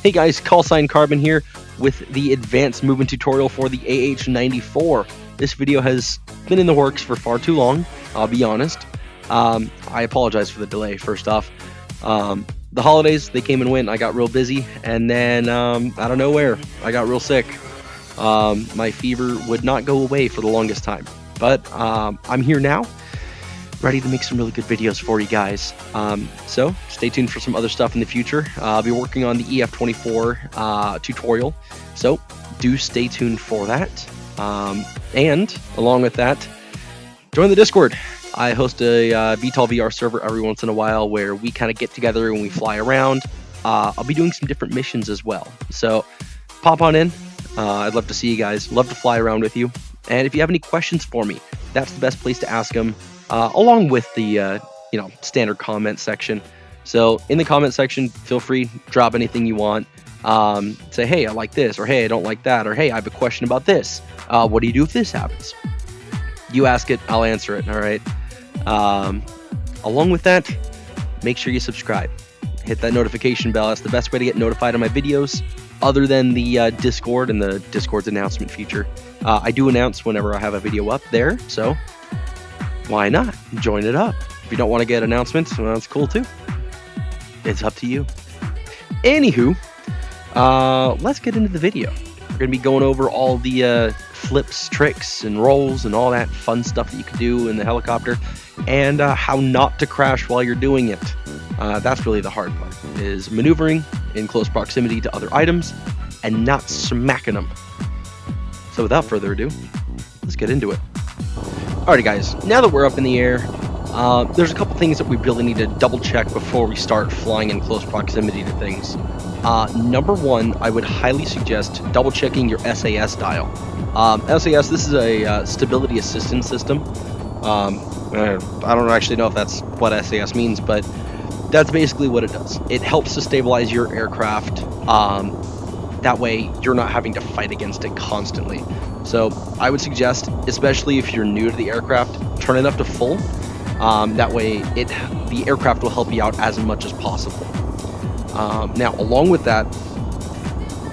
Hey guys, Callsign Carbon here with the advanced movement tutorial for the AH-94. This video has been in the works for far too long, I'll be honest. I apologize for the delay, first off. The holidays, they came and went, I got real busy, and then out of nowhere, I got real sick. My fever would not go away for the longest time, but I'm here now, ready to make some really good videos for you guys. So stay tuned for some other stuff in the future. I'll be working on the AH-94 tutorial, so do stay tuned for that. And along with that, join the Discord. I host a VTOL VR server every once in a while where we kind of get together and we fly around. I'll be doing some different missions as well, so pop on in. I'd love to see you guys, love to fly around with you. And if you have any questions for me, that's the best place to ask them. Along with the standard comment section. So in the comment section, feel free, drop anything you want. Say, hey, I like this, or hey, I don't like that, or hey, I have a question about this. What do you do if this happens? You ask it, I'll answer it. All right. Along with that, make sure you subscribe. Hit that notification bell. That's the best way to get notified of my videos, other than the Discord and the Discord's announcement feature. I do announce whenever I have a video up there, so why not join it up? If you don't want to get announcements, well, that's cool too. It's up to you. Anywho, let's get into the video. We're going to be going over all the flips, tricks, and rolls, and all that fun stuff that you can do in the helicopter, and how not to crash while you're doing it. That's really the hard part, is maneuvering in close proximity to other items and not smacking them. So without further ado, let's get into it. Alrighty guys, now that we're up in the air, there's a couple things that we really need to double check before we start flying in close proximity to things. Number one, I would highly suggest double checking your SAS dial. SAS, this is a stability assistance system. I don't actually know if that's what SAS means, but that's basically what it does. It helps to stabilize your aircraft. That way you're not having to fight against it constantly. So I would suggest, especially if you're new to the aircraft, turn it up to full. That way the aircraft will help you out as much as possible. Now, along with that,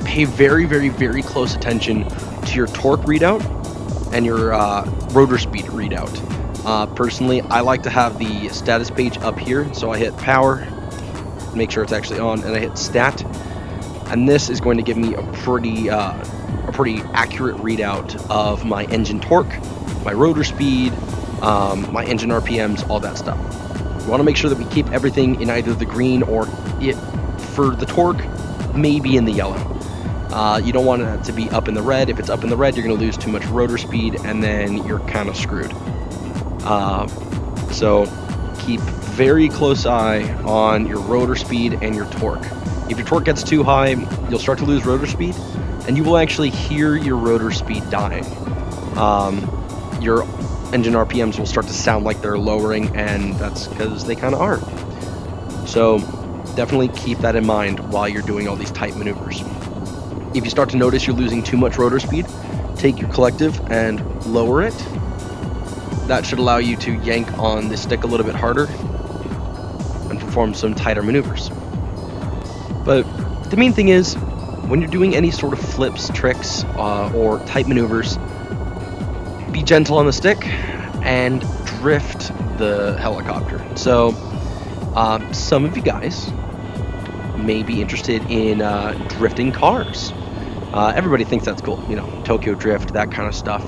pay very, very, very close attention to your torque readout and your rotor speed readout. Personally, I like to have the status page up here, so I hit power, make sure it's actually on, and I hit stat. And this is going to give me a pretty accurate readout of my engine torque, my rotor speed, my engine RPMs, all that stuff. We want to make sure that we keep everything in either the green or, for the torque, maybe in the yellow. You don't want it to be up in the red. If it's up in the red, you're going to lose too much rotor speed, and then you're kind of screwed. So keep very close eye on your rotor speed and your torque. If your torque gets too high, you'll start to lose rotor speed, and you will actually hear your rotor speed dying. Your engine RPMs will start to sound like they're lowering, and that's because they kind of are. So definitely keep that in mind while you're doing all these tight maneuvers. If you start to notice you're losing too much rotor speed, take your collective and lower it. That should allow you to yank on the stick a little bit harder and perform some tighter maneuvers. But the main thing is, when you're doing any sort of flips, tricks, or tight maneuvers, be gentle on the stick and drift the helicopter. So some of you guys may be interested in drifting cars. Everybody thinks that's cool, Tokyo Drift, that kind of stuff.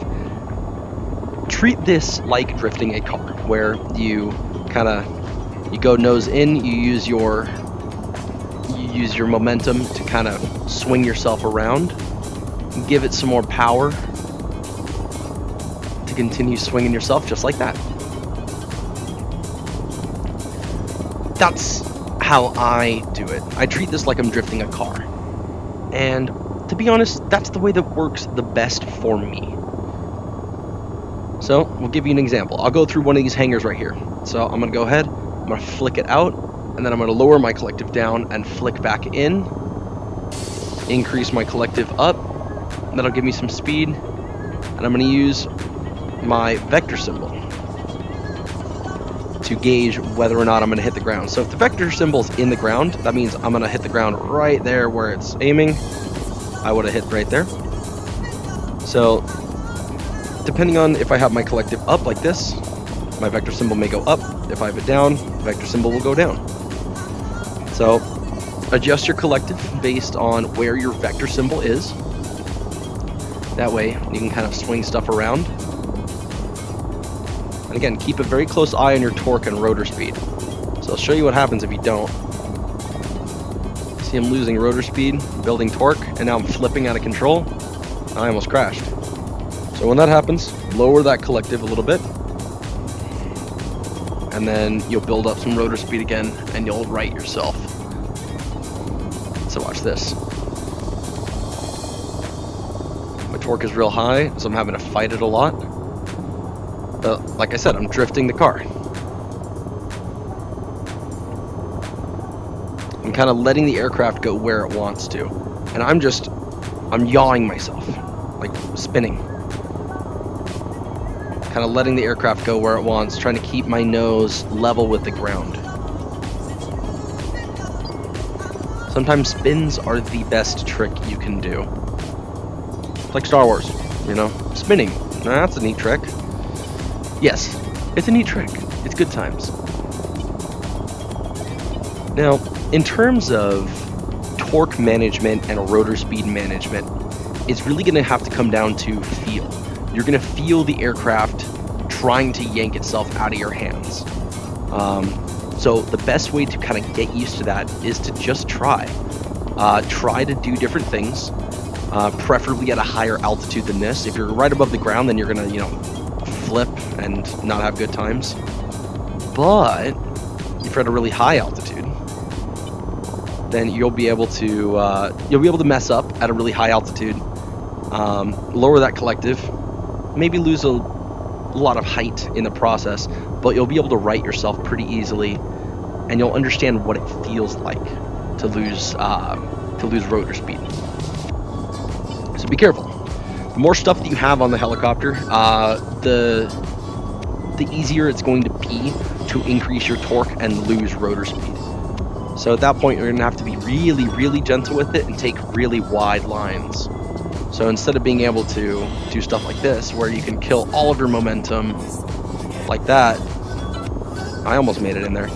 Treat this like drifting a car, where you go nose in, you use your momentum to kind of swing yourself around, give it some more power to continue swinging yourself just like that. That's how I do it. I treat this like I'm drifting a car. And to be honest, that's the way that works the best for me. So we'll give you an example. I'll go through one of these hangars right here. So I'm going to go ahead, I'm going to flick it out, and then I'm going to lower my collective down and flick back in, increase my collective up, and that'll give me some speed, and I'm going to use my vector symbol to gauge whether or not I'm going to hit the ground. So if the vector symbol's in the ground, that means I'm going to hit the ground right there where it's aiming. I would have hit right there. So depending on if I have my collective up like this, my vector symbol may go up. If I have it down, vector symbol will go down. So adjust your collective based on where your vector symbol is. That way you can kind of swing stuff around. And again, keep a very close eye on your torque and rotor speed. So I'll show you what happens if you don't. See, I'm losing rotor speed, building torque, and now I'm flipping out of control. I almost crashed. So when that happens, lower that collective a little bit. And then you'll build up some rotor speed again, and you'll right yourself. So watch this. My torque is real high, so I'm having to fight it a lot. But like I said, I'm drifting the car. I'm kind of letting the aircraft go where it wants to. And I'm yawing myself, like spinning. Kind of letting the aircraft go where it wants, trying to keep my nose level with the ground. Sometimes spins are the best trick you can do. It's like Star Wars, you know, spinning. Nah, that's a neat trick. Yes, it's a neat trick. It's good times. Now, in terms of torque management and rotor speed management, it's really going to have to come down to feel. You're going to feel the aircraft trying to yank itself out of your hands. So the best way to kind of get used to that is to just try. Try to do different things, preferably at a higher altitude than this. If you're right above the ground, then you're going to, flip and not have good times. But if you're at a really high altitude, then you'll be able to mess up at a really high altitude, lower that collective, maybe lose a lot of height in the process, but you'll be able to right yourself pretty easily, and you'll understand what it feels like to lose rotor speed. So be careful. The more stuff that you have on the helicopter, the easier it's going to be to increase your torque and lose rotor speed. So at that point, you're going to have to be really, really gentle with it and take really wide lines. So instead of being able to do stuff like this, where you can kill all of your momentum like that, I almost made it in there.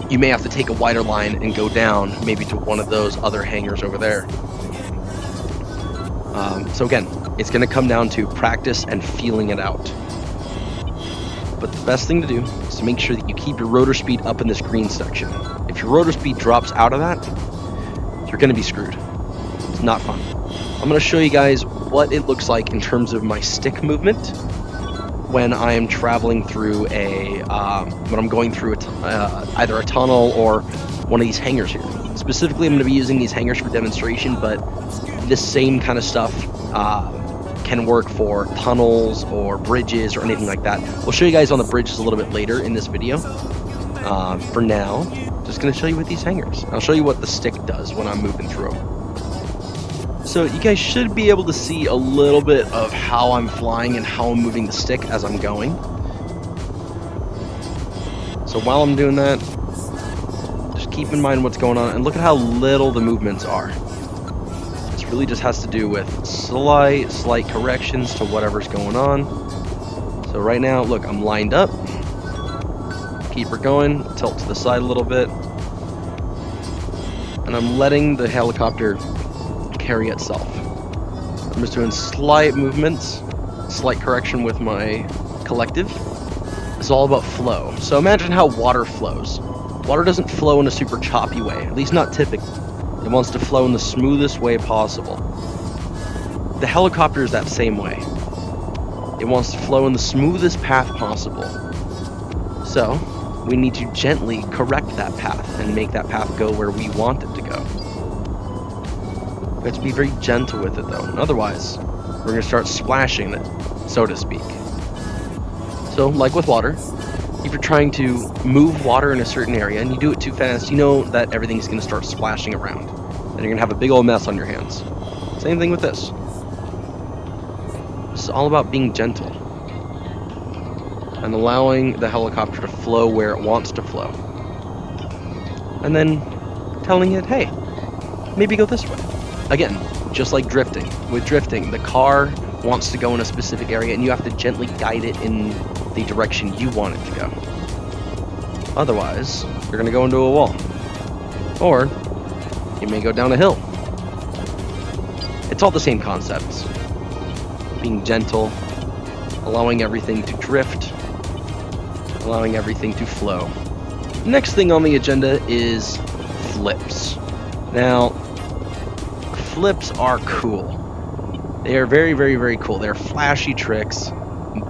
You may have to take a wider line and go down, maybe to one of those other hangars over there. So again, it's going to come down to practice and feeling it out. But the best thing to do is to make sure that you keep your rotor speed up in this green section. If your rotor speed drops out of that, you're going to be screwed. It's not fun. I'm going to show you guys what it looks like in terms of my stick movement when I am traveling through when I'm going through either a tunnel or one of these hangars here. Specifically, I'm going to be using these hangars for demonstration, but this same kind of stuff can work for tunnels or bridges or anything like that. We'll show you guys on the bridges a little bit later in this video. For now, just going to show you with these hangars. I'll show you what the stick does when I'm moving through them. So you guys should be able to see a little bit of how I'm flying and how I'm moving the stick as I'm going. So while I'm doing that, just keep in mind what's going on and look at how little the movements are. This really just has to do with slight corrections to whatever's going on. So right now, look, I'm lined up. Keep her going, tilt to the side a little bit. And I'm letting the helicopter carry itself. I'm just doing slight movements, slight correction with my collective. It's all about flow. So imagine how water flows. Water doesn't flow in a super choppy way, at least not typically. It wants to flow in the smoothest way possible. The helicopter is that same way. It wants to flow in the smoothest path possible. So we need to gently correct that path and make that path go where we want it to go. We have to be very gentle with it though, otherwise we're going to start splashing it, so to speak. So like with water, if you're trying to move water in a certain area and you do it too fast, you know that everything's going to start splashing around and you're going to have a big old mess on your hands. Same thing with this. It's all about being gentle. and allowing the helicopter to flow where it wants to flow. And then telling it, hey, maybe go this way. Again, just like drifting. With drifting, the car wants to go in a specific area and you have to gently guide it in the direction you want it to go. Otherwise, you're going to go into a wall. Or you may go down a hill. It's all the same concepts. Being gentle, allowing everything to drift, allowing everything to flow. Next thing on the agenda is flips. Now, flips are cool. They are very, very, very cool. They're flashy tricks,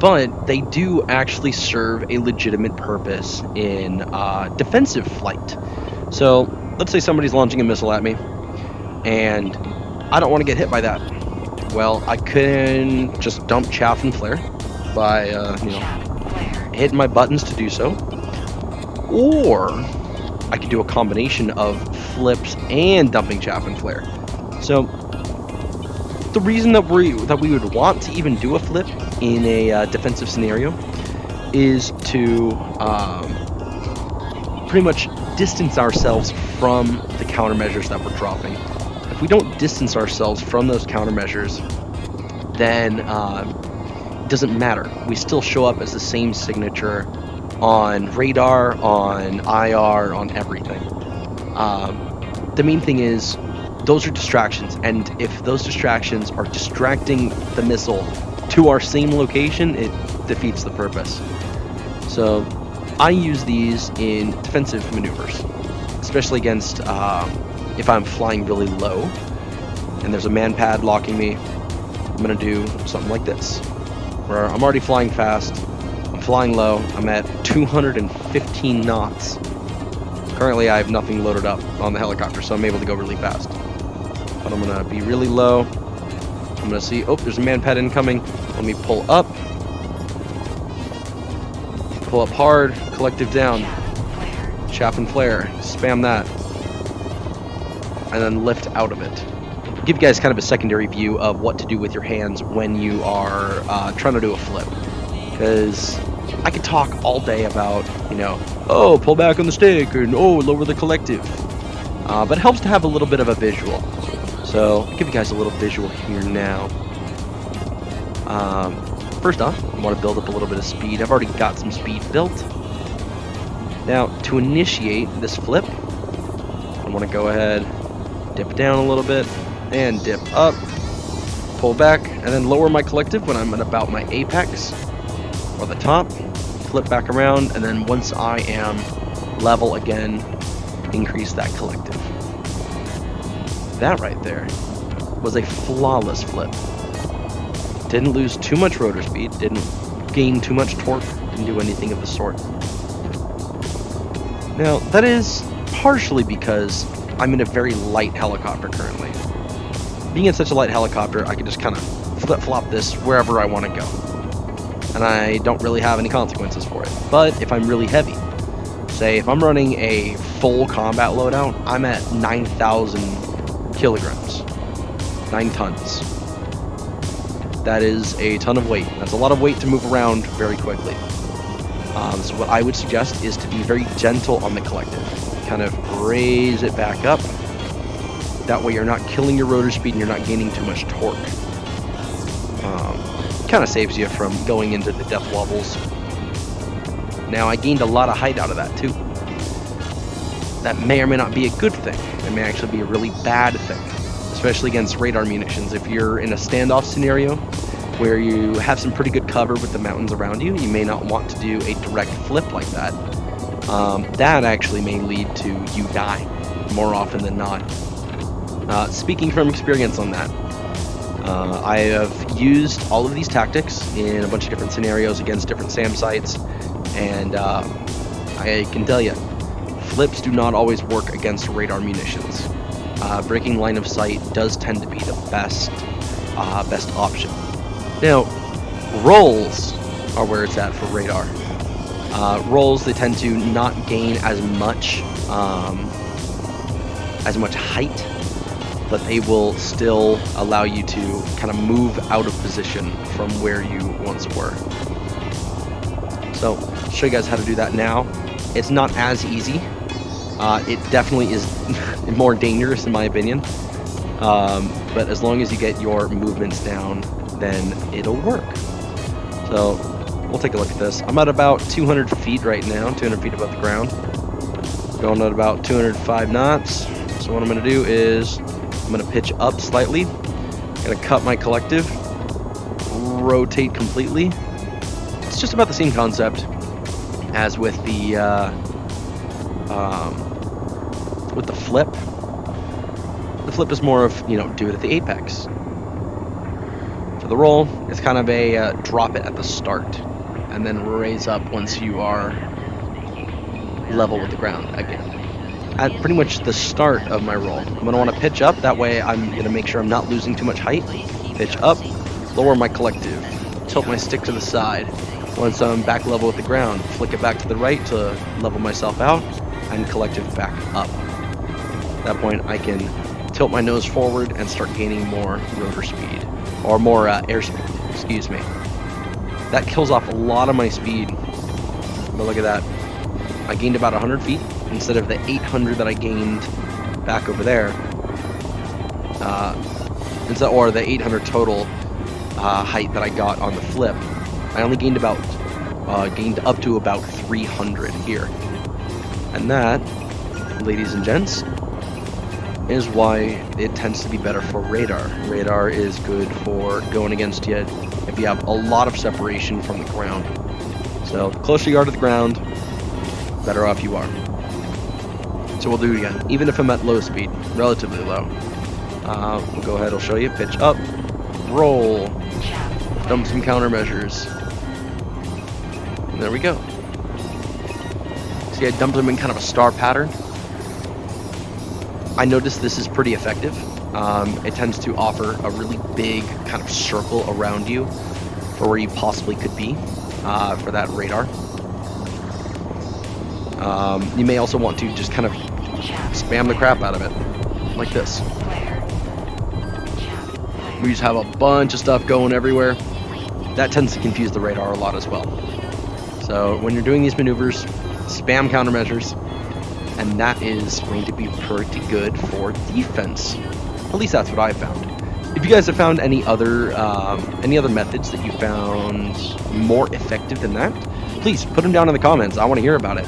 but they do actually serve a legitimate purpose in defensive flight. So, let's say somebody's launching a missile at me, and I don't want to get hit by that. Well, I can just dump chaff and flare by, hitting my buttons to do so. Or I could do a combination of flips and dumping chaff and flare. So the reason that we would want to even do a flip in a defensive scenario is to pretty much distance ourselves from the countermeasures that we're dropping. If we don't distance ourselves from those countermeasures, then it doesn't matter. We still show up as the same signature on radar, on IR, on everything. The main thing is those are distractions, and if those distractions are distracting the missile to our same location, it defeats the purpose. So I use these in defensive maneuvers, especially against if I'm flying really low and there's a man pad blocking me. I'm gonna do something like this, where I'm already flying fast, I'm flying low, I'm at 215 knots. Currently I have nothing loaded up on the helicopter, so I'm able to go really fast. But I'm gonna be really low. I'm gonna see, oh, there's a man pad incoming. Let me pull up. Pull up hard, collective down. Chaff and flare, spam that. And then lift out of it. Give you guys kind of a secondary view of what to do with your hands when you are trying to do a flip. Because I could talk all day about, oh, pull back on the stick, and oh, lower the collective. But it helps to have a little bit of a visual. So I'll give you guys a little visual here now. First off, I want to build up a little bit of speed. I've already got some speed built. Now, to initiate this flip, I want to go ahead, dip down a little bit, and dip up, pull back, and then lower my collective when I'm at about my apex, or the top, flip back around, and then once I am level again, increase that collective. That right there was a flawless flip. Didn't lose too much rotor speed, didn't gain too much torque, didn't do anything of the sort. Now, that is partially because I'm in a very light helicopter currently. Being in such a light helicopter, I can just kind of flip-flop this wherever I want to go. And I don't really have any consequences for it. But if I'm really heavy, say if I'm running a full combat loadout, I'm at 9,000 kilograms, 9 tons. That is a ton of weight. That's a lot of weight to move around very quickly. So what I would suggest is to be very gentle on the collective. Kind of raise it back up. That way you're not killing your rotor speed and you're not gaining too much torque. Kind of saves you from going into the death levels. Now I gained a lot of height out of that too. That may or may not be a good thing. It may actually be a really bad thing, especially against radar munitions. If you're in a standoff scenario where you have some pretty good cover with the mountains around you, you may not want to do a direct flip like that. That actually may lead to you dying more often than not. Speaking from experience on that, I have used all of these tactics in a bunch of different scenarios against different SAM sites, and I can tell you, flips do not always work against radar munitions. Breaking line of sight does tend to be the best option. Now, rolls are where it's at for radar. Rolls, they tend to not gain as much height, but they will still allow you to kind of move out of position from where you once were. So I'll show you guys how to do that now. It's not as easy. It definitely is more dangerous in my opinion. But as long as you get your movements down, then it'll work. So we'll take a look at this. I'm at about 200 feet right now, 200 feet above the ground. Going at about 205 knots. So what I'm going to do is I'm going to pitch up slightly. I'm going to cut my collective, rotate completely. It's just about the same concept as with the flip. The flip is more of, do it at the apex. For the roll, it's kind of a drop it at the start and then raise up once you are level with the ground again. At pretty much the start of my roll, I'm going to want to pitch up. That way I'm going to make sure I'm not losing too much height. Pitch up, lower my collective, tilt my stick to the side. Once I'm back level with the ground, flick it back to the right to level myself out, and collective back up. At that point I can tilt my nose forward and start gaining more rotor speed, or more airspeed, excuse me. That kills off a lot of my speed, but look at that. I gained about 100 feet instead of the 800 that I gained back over there. Or the 800 total height that I got on the flip. I only gained up to about 300 here. And that, ladies and gents, is why it tends to be better for radar. Radar is good for going against you if you have a lot of separation from the ground. So the closer you are to the ground, better off you are. So we'll do it again, even if I'm at low speed, relatively low. We'll go ahead, I'll show you. Pitch up, roll, dump some countermeasures. And there we go. See, I dumped them in kind of a star pattern. I noticed this is pretty effective. It tends to offer a really big kind of circle around you for where you possibly could be for that radar. You may also want to just kind of spam the crap out of it, like this. We just have a bunch of stuff going everywhere. That tends to confuse the radar a lot as well. So when you're doing these maneuvers, spam countermeasures, and that is going to be pretty good for defense. At least that's what I found. If you guys have found any other methods that you found more effective than that, please put them down in the comments. I want to hear about it.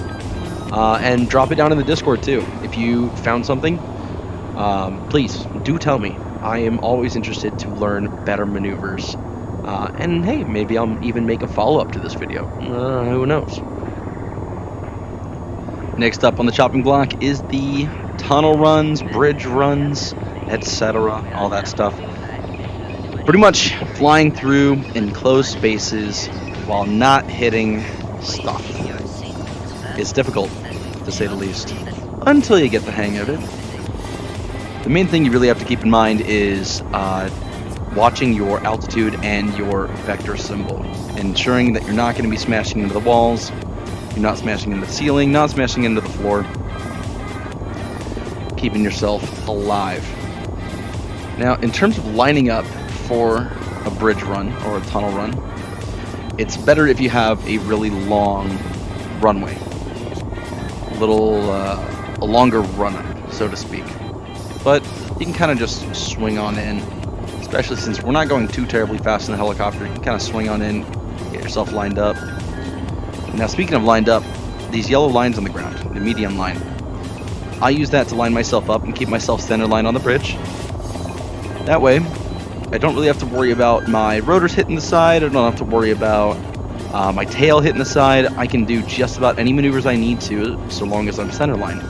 And drop it down in the Discord too. If you found something, please do tell me. I am always interested to learn better maneuvers. And hey, maybe I'll even make a follow-up to this video. Who knows? Next up on the chopping block is the tunnel runs, bridge runs, etc. All that stuff. Pretty much flying through enclosed spaces while not hitting stuff. It's difficult, to say the least, until you get the hang of it. The main thing you really have to keep in mind is watching your altitude and your vector symbol, ensuring that you're not going to be smashing into the walls, you're not smashing into the ceiling, not smashing into the floor, keeping yourself alive. Now, in terms of lining up for a bridge run or a tunnel run, it's better if you have a really long runway, a longer run up, so to speak. But you can kind of just swing on in, especially since we're not going too terribly fast in the helicopter. You can kind of swing on in, get yourself lined up. Now, speaking of lined up, these yellow lines on the ground, the median line, I use that to line myself up and keep myself center line on the bridge. That way, I don't really have to worry about my rotors hitting the side. I don't have to worry about my tail hitting the side. I can do just about any maneuvers I need to, so long as I'm center line.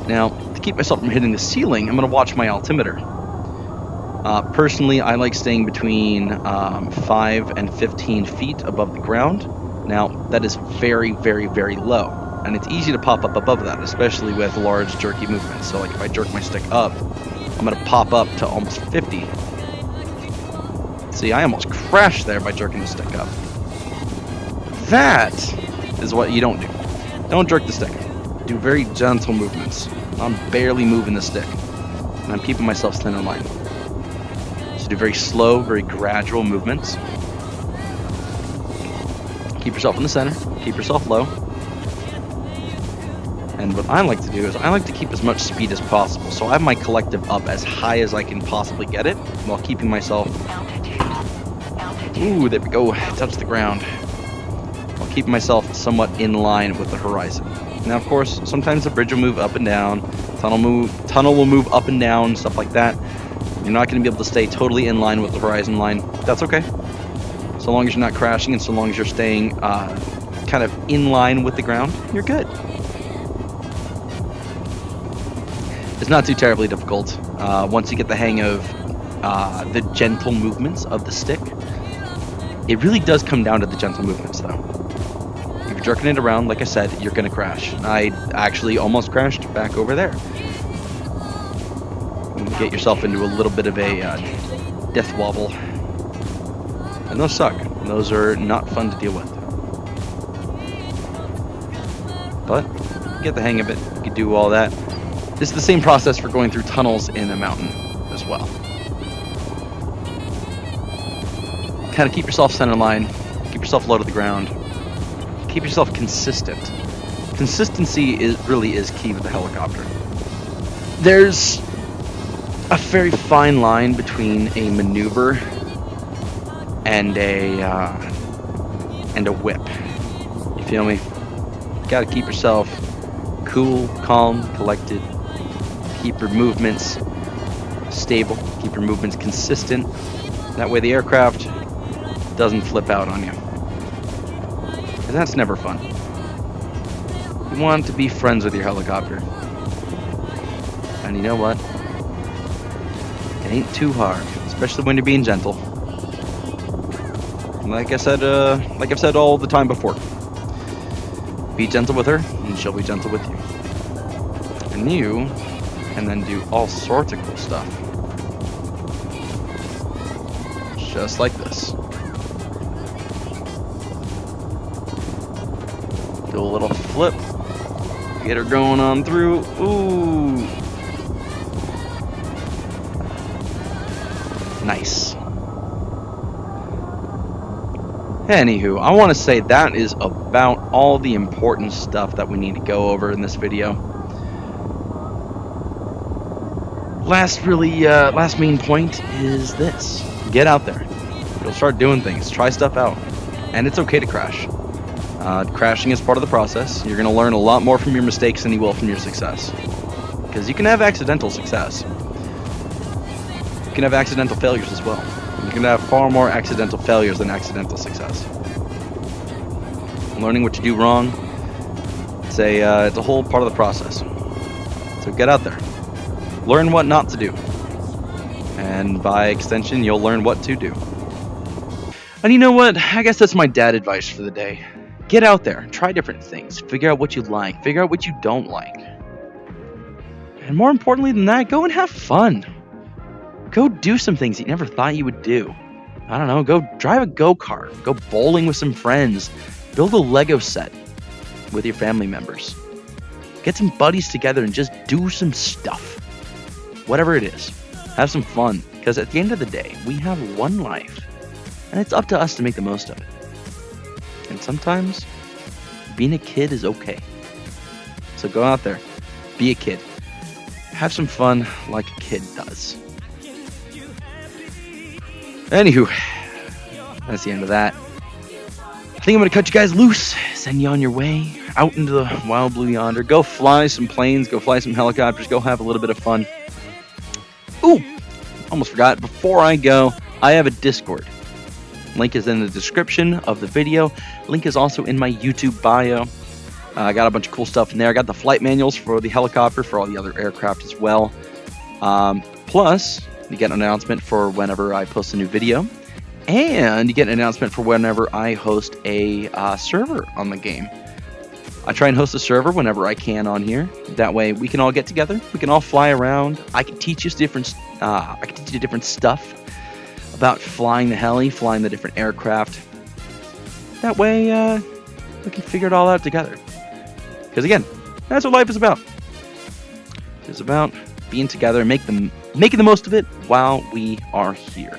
Now, to keep myself from hitting the ceiling, I'm going to watch my altimeter. Personally, I like staying between 5 and 15 feet above the ground. Now, that is very, very, very low, and it's easy to pop up above that, especially with large jerky movements. So like if I jerk my stick up, I'm going to pop up to almost 50. See, I almost crashed there by jerking the stick up. That is what you don't do. Don't jerk the stick. Do very gentle movements. I'm barely moving the stick, and I'm keeping myself center line. So do very slow, very gradual movements. Keep yourself in the center. Keep yourself low. And what I like to do is I like to keep as much speed as possible. So I have my collective up as high as I can possibly get it while keeping myself... Ooh, there we go. Touch the ground. While keeping myself somewhat in line with the horizon. Now, of course, sometimes the bridge will move up and down. Tunnel will move up and down, stuff like that. You're not going to be able to stay totally in line with the horizon line. That's okay. So long as you're not crashing and so long as you're staying kind of in line with the ground, you're good. It's not too terribly difficult once you get the hang of the gentle movements of the stick. It really does come down to the gentle movements, though. If you're jerking it around, like I said, you're going to crash. I actually almost crashed back over there. You get yourself into a little bit of a death wobble. And those suck. Those are not fun to deal with. But you get the hang of it. You can do all that. It's the same process for going through tunnels in a mountain as well. Kind of keep yourself center line. Keep yourself low to the ground. Keep yourself consistent. Consistency really is key with the helicopter. There's a very fine line between a maneuver and a whip. You feel me? You gotta keep yourself cool, calm, collected. Keep your movements stable. Keep your movements consistent. That way the aircraft doesn't flip out on you. And that's never fun. You want to be friends with your helicopter. And you know what? It ain't too hard, especially when you're being gentle. Like I've said all the time before. Be gentle with her, and she'll be gentle with you. And you can then do all sorts of cool stuff. Just like this. Do a little flip. Get her going on through. Ooh. Nice. Anywho, I want to say that is about all the important stuff that we need to go over in this video. Last main point is this. Get out there. You'll start doing things. Try stuff out. And it's okay to crash. Crashing is part of the process. You're going to learn a lot more from your mistakes than you will from your success. Because you can have accidental success. You can have accidental failures as well. You can have far more accidental failures than accidental success. Learning what you do wrong, it's a whole part of the process. So get out there. Learn what not to do. And by extension, you'll learn what to do. And you know what? I guess that's my dad advice for the day. Get out there. Try different things. Figure out what you like. Figure out what you don't like. And more importantly than that, go and have fun. Go do some things you never thought you would do. I don't know, go drive a go-kart, go bowling with some friends, build a Lego set with your family members. Get some buddies together and just do some stuff. Whatever it is, have some fun, because at the end of the day, we have one life, and it's up to us to make the most of it. And sometimes, being a kid is okay. So go out there, be a kid. Have some fun like a kid does. Anywho, that's the end of that. I think I'm going to cut you guys loose, send you on your way, out into the wild blue yonder. Go fly some planes, go fly some helicopters, go have a little bit of fun. Ooh, almost forgot. Before I go, I have a Discord. Link is in the description of the video. Link is also in my YouTube bio. I got a bunch of cool stuff in there. I got the flight manuals for the helicopter, for all the other aircraft as well. Plus, you get an announcement for whenever I post a new video. And you get an announcement for whenever I host a server on the game. I try and host a server whenever I can on here. That way we can all get together. We can all fly around. I can teach you different stuff about flying the heli, flying the different aircraft. That way we can figure it all out together. Because again, that's what life is about. It's about being together and making the most of it while we are here.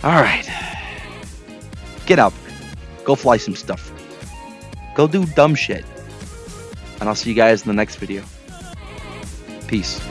All right. Get out there. Go fly some stuff. Go do dumb shit. And I'll see you guys in the next video. Peace.